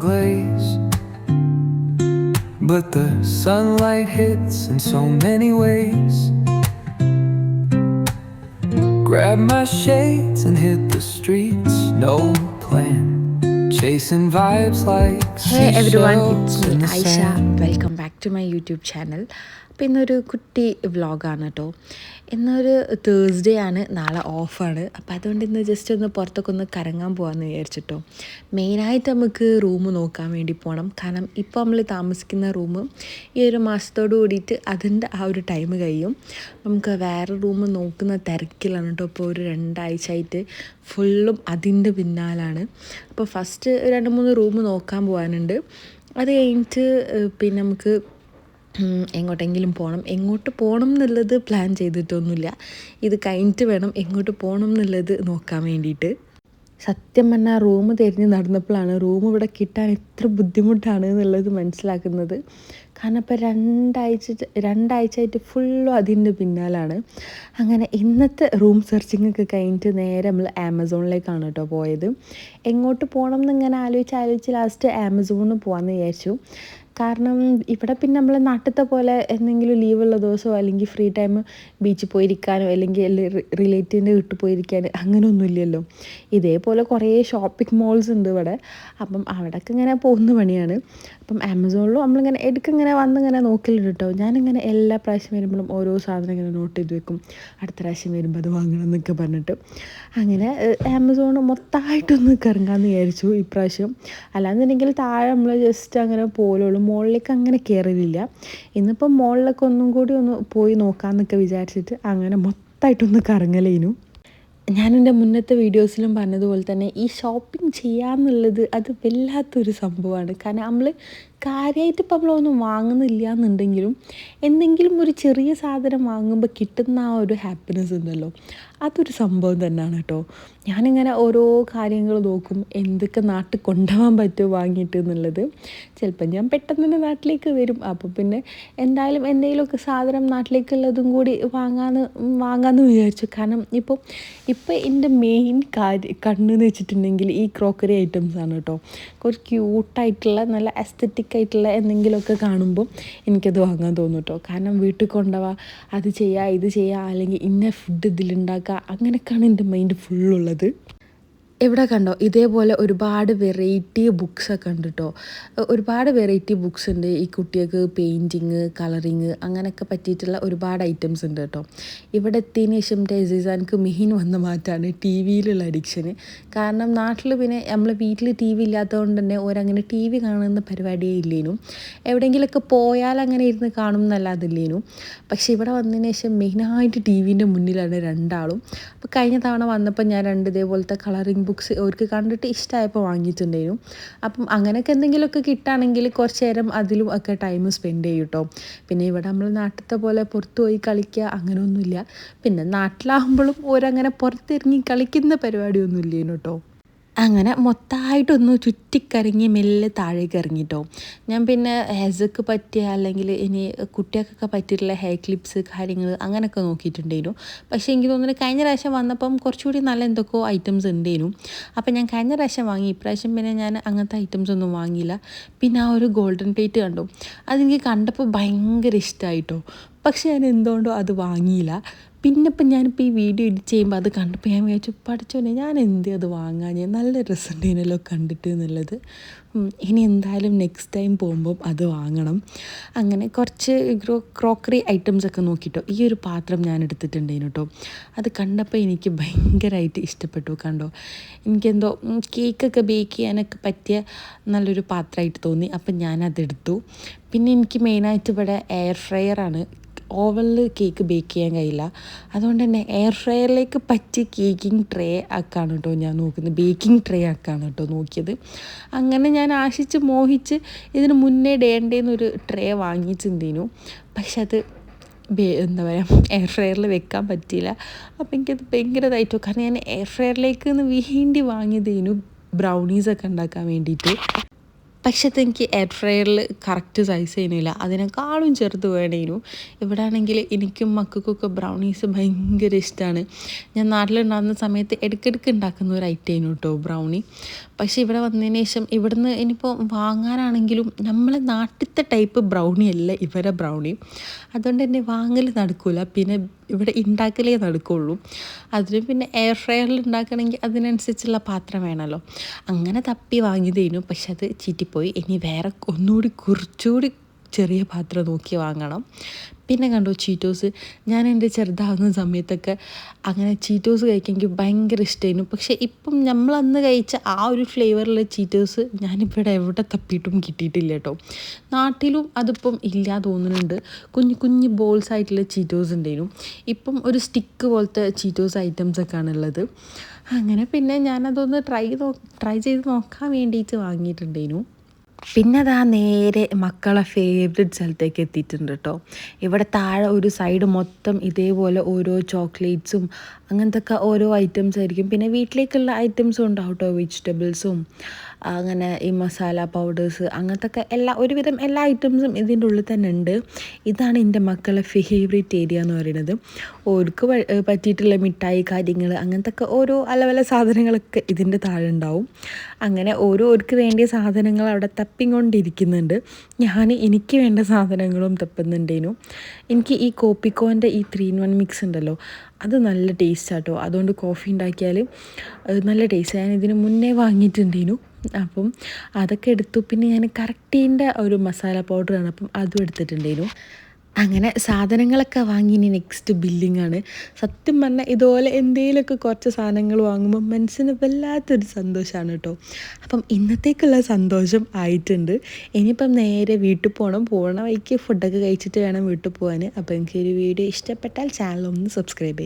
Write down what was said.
glaze, but the sunlight hits in so many ways. Grab my shades and hit the streets, no plan, chasing vibes like Hey everyone, it's seashells me in the Aisha. sand. Welcome back to my YouTube channel. അപ്പോൾ ഇന്നൊരു കുട്ടി വ്ളോഗാണ് കേട്ടോ. ഇന്നൊരു Thursday ആണ്, നാളെ ഓഫാണ്. അപ്പോൾ അതുകൊണ്ട് ഇന്ന് ജസ്റ്റ് ഒന്ന് പുറത്തൊക്കെ ഒന്ന് കറങ്ങാൻ പോകാമെന്ന് വിചാരിച്ചിട്ടോ. മെയിനായിട്ട് നമുക്ക് റൂം നോക്കാൻ വേണ്ടി പോകണം. കാരണം ഇപ്പോൾ നമ്മൾ താമസിക്കുന്ന റൂം ഈ ഒരു മാസത്തോട് കൂടിയിട്ട് അതിൻ്റെ ആ ഒരു ടൈം കഴിയും. നമുക്ക് വേറെ റൂം നോക്കുന്ന തിരക്കിലാണ് കേട്ടോ. ഇപ്പോൾ ഒരു 2 ആഴ്ചയായിട്ട് ഫുള്ളും അതിൻ്റെ പിന്നാലാണ്. അപ്പോൾ ഫസ്റ്റ് 2-3 റൂം നോക്കാൻ പോകാനുണ്ട്. അത് കഴിഞ്ഞിട്ട് പിന്നെ നമുക്ക് എങ്ങോട്ടെങ്കിലും പോകണം. എങ്ങോട്ട് പോകണം എന്നുള്ളത് പ്ലാൻ ചെയ്തിട്ടൊന്നുമില്ല. ഇത് കഴിഞ്ഞിട്ട് വേണം എങ്ങോട്ട് പോകണം എന്നുള്ളത് നോക്കാൻ വേണ്ടിയിട്ട്. സത്യം പറഞ്ഞാൽ റൂം തിരിഞ്ഞ് നടന്നപ്പോഴാണ് റൂം ഇവിടെ കിട്ടാൻ എത്ര ബുദ്ധിമുട്ടാണ് എന്നുള്ളത് മനസ്സിലാക്കുന്നത്. കാരണം ഇപ്പോൾ 2 ആഴ്ചയായിട്ട് ഫുള്ളും അതിൻ്റെ പിന്നാലാണ്. അങ്ങനെ ഇന്നത്തെ റൂം സെർച്ചിങ്ങൊക്കെ കഴിഞ്ഞിട്ട് നേരെ നമ്മൾ ആമസോണിലേക്കാണ് കേട്ടോ പോയത്. എങ്ങോട്ട് പോകണം എന്നിങ്ങനെ ആലോചിച്ച് ലാസ്റ്റ് ആമസോണിൽ പോകാമെന്ന് വിചാരിച്ചു. കാരണം ഇവിടെ പിന്നെ നമ്മൾ നാട്ടിലത്തെ പോലെ എന്തെങ്കിലും ലീവുള്ള ദിവസമോ അല്ലെങ്കിൽ ഫ്രീ ടൈം ബീച്ചിൽ പോയിരിക്കാനോ അല്ലെങ്കിൽ റിലേറ്റീവിൻ്റെ വീട്ടിൽ പോയിരിക്കാനോ അങ്ങനെയൊന്നുമില്ലല്ലോ. ഇതേപോലെ കുറേ ഷോപ്പിംഗ് മോൾസ് ഉണ്ട് ഇവിടെ. അപ്പം അവിടെയൊക്കെ ഇങ്ങനെ പോകുന്ന പണിയാണ്. അപ്പം ആമസോണിലും നമ്മളിങ്ങനെ ഇടയ്ക്കിങ്ങനെ വന്നിങ്ങനെ നോക്കലുണ്ട് കേട്ടോ. ഞാനിങ്ങനെ എല്ലാ പ്രാവശ്യം വരുമ്പോഴും ഓരോ സാധനം ഇങ്ങനെ നോട്ട് ചെയ്ത് വെക്കും. അടുത്ത പ്രാവശ്യം വരുമ്പോൾ അത് വാങ്ങണം എന്നൊക്കെ പറഞ്ഞിട്ട്. അങ്ങനെ ആമസോൺ മൊത്തമായിട്ടൊന്ന് കറങ്ങാമെന്ന് വിചാരിച്ചു ഇപ്രാവശ്യം. അല്ലാന്നുണ്ടെങ്കിൽ താഴെ നമ്മൾ ജസ്റ്റ് അങ്ങനെ പോലുള്ളൂ, മുകളിലേക്ക് അങ്ങനെ കയറലില്ല. ഇന്നിപ്പം മുകളിലൊക്കെ ഒന്നും കൂടി ഒന്ന് പോയി നോക്കാമെന്നൊക്കെ വിചാരിച്ചിട്ട് അങ്ങനെ മൊത്തമായിട്ടൊന്ന് കറങ്ങലേനു. ഞാനെൻ്റെ മുന്നത്തെ വീഡിയോസിലും പറഞ്ഞതുപോലെ തന്നെ ഈ ഷോപ്പിംഗ് ചെയ്യാന്നുള്ളത് അത് വല്ലാത്തൊരു സംഭവമാണ്. കാരണം നമ്മൾ കാര്യമായിട്ട് ഇപ്പം നമ്മളൊന്നും വാങ്ങുന്നില്ല എന്നുണ്ടെങ്കിലും എന്തെങ്കിലും ഒരു ചെറിയ സാധനം വാങ്ങുമ്പോൾ കിട്ടുന്ന ആ ഒരു ഹാപ്പിനെസ് ഉണ്ടല്ലോ, അതൊരു സംഭവം തന്നെയാണ് കേട്ടോ. ഞാനിങ്ങനെ ഓരോ കാര്യങ്ങൾ നോക്കും, എന്തൊക്കെ നാട്ടിൽ കൊണ്ടുപോകാൻ പറ്റുമോ വാങ്ങിയിട്ട് എന്നുള്ളത്. ചിലപ്പോൾ ഞാൻ പെട്ടെന്ന് തന്നെ നാട്ടിലേക്ക് വരും. അപ്പോൾ പിന്നെ എന്തായാലും എന്തെങ്കിലുമൊക്കെ സാധനം നാട്ടിലേക്കുള്ളതും കൂടി വാങ്ങാമെന്ന് വിചാരിച്ചു. കാരണം ഇപ്പോൾ എൻ്റെ മെയിൻ കണ്ണെന്ന് വെച്ചിട്ടുണ്ടെങ്കിൽ ഈ ക്രോക്കറി ഐറ്റംസാണ് കേട്ടോ. കുറച്ച് ക്യൂട്ടായിട്ടുള്ള നല്ല അസ്തറ്റിക് ആയിട്ടുള്ള എന്തെങ്കിലുമൊക്കെ കാണുമ്പോൾ എനിക്കത് വാങ്ങാൻ തോന്നും കേട്ടോ. കാരണം വീട്ടിൽ കൊണ്ടുപോവാ, അത് ചെയ്യുക ഇത് ചെയ്യുക, അല്ലെങ്കിൽ ഇന്ന ഫുഡ് ഇതിലുണ്ടാക്കുക, അങ്ങനെയൊക്കെയാണ് എൻ്റെ മൈൻഡ് ഫുള്ളുള്ളത്. ഇവിടെ കണ്ടോ ഇതേപോലെ ഒരുപാട് വെറൈറ്റി ബുക്സൊക്കെ ഉണ്ട് കേട്ടോ. ഒരുപാട് വെറൈറ്റി ബുക്സ് ഉണ്ട്. ഈ കുട്ടികൾക്ക് പെയിൻറ്റിങ്, കളറിങ് അങ്ങനെയൊക്കെ പറ്റിയിട്ടുള്ള ഒരുപാട് ഐറ്റംസ് ഉണ്ട് കേട്ടോ. ഇവിടെ എത്തിയതിന് ശേഷം എനിക്ക് മെയിൻ വന്ന മാറ്റമാണ് ടി വിയിലുള്ള അഡിക്ഷന്. കാരണം നാട്ടിൽ പിന്നെ നമ്മൾ വീട്ടിൽ ടി വി ഇല്ലാത്തതുകൊണ്ട് തന്നെ ഓരങ്ങനെ ടി വി കാണുന്ന പരിപാടിയേ ഇല്ലേനു. എവിടെയെങ്കിലുമൊക്കെ പോയാൽ അങ്ങനെ ഇരുന്ന് കാണും എന്നല്ലാതില്ലേനു. പക്ഷേ ഇവിടെ വന്നതിന് ശേഷം മെയിനായിട്ട് ടി വിൻ്റെ മുന്നിലാണ് രണ്ടാളും. അപ്പോൾ കഴിഞ്ഞ തവണ വന്നപ്പോൾ ഞാൻ 2 ഇതേപോലത്തെ കളറിങ് ബുക്സ് അവർക്ക് കണ്ടിട്ട് ഇഷ്ടമായപ്പോൾ വാങ്ങിയിട്ടുണ്ടായിരുന്നു. അപ്പം അങ്ങനെയൊക്കെ എന്തെങ്കിലുമൊക്കെ കിട്ടുകയാണെങ്കിൽ കുറച്ച് നേരം അതിലും ഒക്കെ ടൈം സ്പെൻഡ് ചെയ്യും കേട്ടോ. പിന്നെ ഇവിടെ നമ്മൾ നാട്ടിലത്തെ പോലെ പുറത്ത് പോയി കളിക്കുക അങ്ങനെയൊന്നുമില്ല. പിന്നെ നാട്ടിലാകുമ്പോഴും ഓരങ്ങനെ പുറത്തിറങ്ങി കളിക്കുന്ന പരിപാടിയൊന്നും ഇല്ലേനു കേട്ടോ. അങ്ങനെ മൊത്തമായിട്ടൊന്ന് ചുറ്റിക്കറങ്ങി മെല്ലെ താഴേക്ക് ഇറങ്ങിട്ടോ. ഞാൻ പിന്നെ ഹെസക്ക് പറ്റിയ അല്ലെങ്കിൽ ഇനി കുട്ടികൾക്കൊക്കെ പറ്റിയിട്ടുള്ള ഹെയർ ക്ലിപ്സ് കാര്യങ്ങൾ അങ്ങനെയൊക്കെ നോക്കിയിട്ടുണ്ടായിരുന്നു. പക്ഷേ എനിക്ക് തോന്നുന്നത് കഴിഞ്ഞ പ്രാവശ്യം വന്നപ്പം കുറച്ചുകൂടി നല്ല എന്തൊക്കെയോ ഐറ്റംസ് ഉണ്ടായിരുന്നു. അപ്പം ഞാൻ കഴിഞ്ഞ പ്രാവശ്യം വാങ്ങി. ഇപ്രാവശ്യം പിന്നെ ഞാൻ അങ്ങനത്തെ ഐറ്റംസ് ഒന്നും വാങ്ങിയില്ല. പിന്നെ ആ ഒരു ഗോൾഡൻ പ്ലേറ്റ് കണ്ടു, അതെനിക്ക് കണ്ടപ്പോൾ ഭയങ്കര ഇഷ്ടമായിട്ടോ. പക്ഷേ ഞാൻ എന്തുകൊണ്ടോ അത് വാങ്ങിയില്ല. പിന്നെ ഇപ്പം ഞാനിപ്പോൾ ഈ വീഡിയോ എഡിറ്റ് ചെയ്യുമ്പോൾ അത് കണ്ടപ്പോൾ ഞാൻ വിചാരിച്ചു, പഠിച്ചോനെ ഞാൻ എന്ത് അത് വാങ്ങാൻ, ഞാൻ നല്ല രസമുണ്ടേനല്ലോ കണ്ടിട്ട് എന്നുള്ളത്. ഇനി എന്തായാലും നെക്സ്റ്റ് ടൈം പോകുമ്പം അത് വാങ്ങണം. അങ്ങനെ കുറച്ച് ക്രോക്കറി ഐറ്റംസൊക്കെ നോക്കിയിട്ടോ. ഈ ഒരു പാത്രം ഞാൻ എടുത്തിട്ടുണ്ടായിരുന്നു കേട്ടോ. അത് കണ്ടപ്പോൾ എനിക്ക് ഭയങ്കരമായിട്ട് ഇഷ്ടപ്പെട്ടു. കണ്ടോ, എനിക്കെന്തോ കേക്കൊക്കെ ബേക്ക് ചെയ്യാനൊക്കെ പറ്റിയ നല്ലൊരു പാത്രമായിട്ട് തോന്നി. അപ്പം ഞാനതെടുത്തു. പിന്നെ എനിക്ക് മെയിനായിട്ട് ഇവിടെ എയർ ഫ്രയറാണ്. ഓവനിൽ കേക്ക് ബേക്ക് ചെയ്യാൻ കഴിയില്ല. അതുകൊണ്ട് തന്നെ എയർ ഫ്രയറിലേക്ക് പറ്റിയ കേക്കിംഗ് ട്രേ ആക്കാണ് കേട്ടോ ഞാൻ നോക്കുന്നത്. ബേക്കിംഗ് ട്രേ ആക്കാണ് കേട്ടോ നോക്കിയത്. അങ്ങനെ ഞാൻ ആശിച്ച് മോഹിച്ച് ഇതിന് മുന്നേ ഡേണ്ടേന്നൊരു ട്രേ വാങ്ങിച്ചിട്ടുണ്ടേനു. പക്ഷെ അത് എന്താ പറയുക, എയർ ഫ്രയറിൽ വെക്കാൻ പറ്റിയില്ല. അപ്പോൾ എനിക്കത് ഭയങ്കരതായിട്ടോ. കാരണം ഞാൻ എയർ ഫ്രയറിലേക്ക് വേണ്ടി വാങ്ങിയതേനു ബ്രൗണീസൊക്കെ ഉണ്ടാക്കാൻ വേണ്ടിയിട്ട്. പക്ഷേ അതെനിക്ക് എയർ ഫ്രയറിൽ കറക്റ്റ് സൈസ് ചെയ്യുന്നില്ല, അതിനേക്കാളും ചെറുത് വേണേനു. ഇവിടെ ആണെങ്കിൽ എനിക്കും മക്കൾക്കൊക്കെ ബ്രൗണീസ് ഭയങ്കര ഇഷ്ടമാണ്. ഞാൻ നാട്ടിലുണ്ടാകുന്ന സമയത്ത് ഇടയ്ക്കിടയ്ക്ക് ഉണ്ടാക്കുന്ന ഒരു ഐറ്റം കേട്ടോ ബ്രൗണി. പക്ഷേ ഇവിടെ വന്നതിന് ശേഷം ഇവിടുന്ന് ഇനിയിപ്പോൾ വാങ്ങാനാണെങ്കിലും നമ്മളെ നാട്ടിലത്തെ ടൈപ്പ് ബ്രൗണി അല്ല ഇവരെ ബ്രൗണി. അതുകൊണ്ട് തന്നെ വാങ്ങൽ നടക്കില്ല, പിന്നെ ഇവിടെ ഉണ്ടാക്കലേ നടക്കുള്ളൂ. അതിന് പിന്നെ എയർ ഫ്രയറിൽ ഉണ്ടാക്കണമെങ്കിൽ അതിനനുസരിച്ചുള്ള പാത്രം വേണമല്ലോ. അങ്ങനെ തപ്പി വാങ്ങിയതേനു, പക്ഷെ അത് ചീറ്റിപ്പോയി. ഇനി വേറെ ഒന്നുകൂടി കുറച്ചുകൂടി ചെറിയ പാത്രം നോക്കി വാങ്ങണം. പിന്നെ കണ്ടോ ചീറ്റോസ്. ഞാൻ എൻ്റെ ചെറുതാകുന്ന സമയത്തൊക്കെ അങ്ങനെ ചീറ്റോസ് കഴിക്കാൻ എനിക്ക് ഭയങ്കര ഇഷ്ടമായിരുന്നു. പക്ഷേ ഇപ്പം നമ്മളന്ന് കഴിച്ച ആ ഒരു ഫ്ലേവറിലുള്ള ചീറ്റോസ് ഞാനിവിടെ എവിടെ തപ്പിയിട്ടും കിട്ടിയിട്ടില്ല കേട്ടോ. നാട്ടിലും അതിപ്പം ഇല്ല തോന്നുന്നുണ്ട്. കുഞ്ഞു കുഞ്ഞു ബോൾസ് ആയിട്ടുള്ള ചീറ്റോസ് ഉണ്ടായിരുന്നു. ഇപ്പം ഒരു സ്റ്റിക്ക് പോലത്തെ ചീറ്റോസ് ഐറ്റംസൊക്കെ ആണുള്ളത്. അങ്ങനെ പിന്നെ ഞാനതൊന്ന് ട്രൈ ചെയ്ത് നോക്കാൻ വേണ്ടിയിട്ട് വാങ്ങിയിട്ടുണ്ടായിരുന്നു. പിന്നെ അതാ നേരെ മക്കളെ ഫേവറേറ്റ് സ്ഥലത്തേക്ക് എത്തിയിട്ടുണ്ട് കേട്ടോ. ഇവിടെ താഴെ ഒരു സൈഡ് മൊത്തം ഇതേപോലെ ഓരോ ചോക്ലേറ്റ്സും അങ്ങനത്തെ ഒക്കെ ഓരോ ഐറ്റംസ് ആയിരിക്കും. പിന്നെ വീട്ടിലേക്കുള്ള ഐറ്റംസും ഉണ്ടാവും കേട്ടോ, വെജിറ്റബിൾസും അങ്ങനെ ഈ മസാല പൗഡേഴ്സ് അങ്ങനത്തെ ഒക്കെ ഒരുവിധം എല്ലാ ഐറ്റംസും ഇതിൻ്റെ ഉള്ളിൽ തന്നെ ഉണ്ട്. ഇതാണ് എൻ്റെ മക്കളെ ഫേവറേറ്റ് ഏരിയ എന്ന് പറയുന്നത്. ഓർക്ക് പറ്റിയിട്ടുള്ള മിഠായി കാര്യങ്ങൾ അങ്ങനത്തെ ഒക്കെ ഓരോ പല സാധനങ്ങളൊക്കെ ഇതിൻ്റെ താഴെ ഉണ്ടാവും. അങ്ങനെ ഓരോർക്ക് വേണ്ടിയ സാധനങ്ങൾ അവിടെ തപ്പിക്കൊണ്ടിരിക്കുന്നുണ്ട്. എനിക്ക് വേണ്ട സാധനങ്ങളും തപ്പുന്നുണ്ടേനു. എനിക്ക് ഈ കോപ്പിക്കോൻ്റെ ഈ 3-in-1 മിക്സ് ഉണ്ടല്ലോ, അത് നല്ല ടേസ്റ്റാട്ടോ. അതുകൊണ്ട് കോഫി ഉണ്ടാക്കിയാൽ നല്ല ടേസ്റ്റ്. ഞാൻ ഇതിന് മുന്നേ വാങ്ങിയിട്ടുണ്ടേനു. അപ്പം അതൊക്കെ എടുത്തു. പിന്നെ ഞാൻ കറക്റ്റീൻ്റെ ഒരു മസാല പൗഡറാണ്, അപ്പം അതും എടുത്തിട്ടുണ്ടേനു. അങ്ങനെ സാധനങ്ങളൊക്കെ വാങ്ങി ഇനി നെക്സ്റ്റ് ബില്ലിംഗ് ആണ്. സത്യം പറഞ്ഞാൽ ഇതുപോലെ എന്തെങ്കിലുമൊക്കെ കുറച്ച് സാധനങ്ങൾ വാങ്ങുമ്പോൾ മനസ്സിന് വല്ലാത്തൊരു സന്തോഷമാണ് കേട്ടോ. അപ്പം ഇന്നത്തേക്കുള്ള സന്തോഷം ആയിട്ടുണ്ട്. ഇനിയിപ്പം നേരെ വീട്ടിൽ പോകണ വഴിക്ക് ഫുഡൊക്കെ കഴിച്ചിട്ട് വേണം വീട്ടിൽ പോകാൻ. അപ്പോൾ എനിക്ക് ഒരു വീഡിയോ ഇഷ്ടപ്പെട്ടാൽ ചാനൽ ഒന്ന് സബ്സ്ക്രൈബ് ചെയ്യുക.